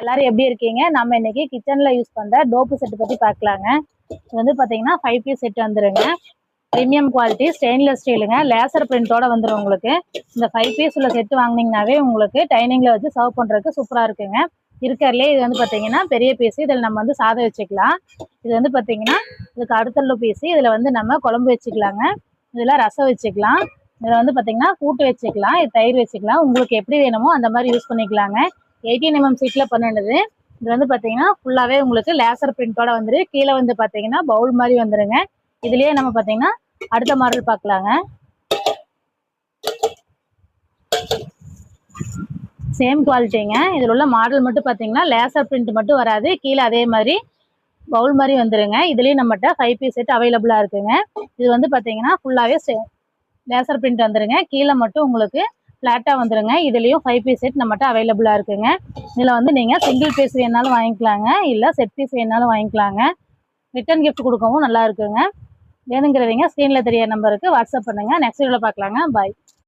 எல்லாரும் எப்படி இருக்கீங்க? நம்ம இன்னைக்கு கிச்சன்ல யூஸ் பண்ற டோப்பு செட் பத்தி பார்க்கலாங்க. இது வந்து பாத்தீங்கன்னா 5 பீஸ் செட் வந்துருங்க. பிரீமியம் குவாலிட்டி ஸ்டெயின்லெஸ் ஸ்டீலுங்க. லேசர் பிரிண்டோட வந்துடும் உங்களுக்கு. இந்த 5 பீஸ் உள்ள செட் வாங்குனீங்கன்னாவே உங்களுக்கு டைனிங்ல வச்சு சர்வ் பண்றதுக்கு சூப்பரா இருக்குங்க. இருக்கறதுலே இது வந்து பாத்தீங்கன்னா பெரிய பீஸ். இதில் நம்ம வந்து சாதம் வச்சுக்கலாம். இது வந்து பாத்தீங்கன்னா இதுக்கு அடுத்துள்ள பீஸ். இதுல வந்து நம்ம குழம்பு வச்சுக்கலாங்க. இதுல ரசம் வச்சுக்கலாம். இதுல வந்து பாத்தீங்கன்னா கூட்டு வச்சுக்கலாம், தயிர் வச்சுக்கலாம். உங்களுக்கு எப்படி வேணுமோ அந்த மாதிரி யூஸ் பண்ணிக்கலாங்க. 18 mm சீட்ல பண்ணினது. இது வந்து பாத்தீங்கன்னா ஃபுல்லாவே உங்களுக்கு லேசர் பிரிண்டோட வந்துரு. கீழே வந்து பாத்தீங்கன்னா பவுல் மாதிரி வந்துருங்க. இதுலயே நம்ம பாத்தீங்கன்னா அடுத்த மாடல் பார்க்கலாங்க. சேம் குவாலிட்டிங்க. இதில் உள்ள மாடல் மட்டும் பாத்தீங்கன்னா லேசர் பிரிண்ட் மட்டும் வராது. கீழே அதே மாதிரி பவுல் மாதிரி வந்துருங்க. இதுலயும் நம்மகிட்ட 5 பீஸ் செட் அவைலபிளா இருக்குங்க. இது வந்து பாத்தீங்கன்னா ஃபுல்லாவே லேசர் பிரிண்ட் வந்துருங்க. கீழே மட்டும் உங்களுக்கு ஃப்ளாட்டா வந்துருங்க. இதுலயும் 5 பீஸ் செட் நம்மகிட்ட அவைலபிளா இருக்குங்க. இதுல வந்து நீங்க சிங்கிள் பீஸ் வேணாலும் வாங்கிக்கலாங்க, இல்ல செட் பீஸ் வேணாலும் வாங்கிக்கலாங்க. ரிட்டர்ன் கிஃப்ட் கொடுக்கவும் நல்லா இருக்குங்க. வேணுங்கிறவங்க ஸ்க்ரீன்ல தெரிய நம்பருக்கு வாட்ஸ்அப் பண்ணுங்க. நெக்ஸ்ட் வீடியோல பார்க்கலாங்க. பாய்.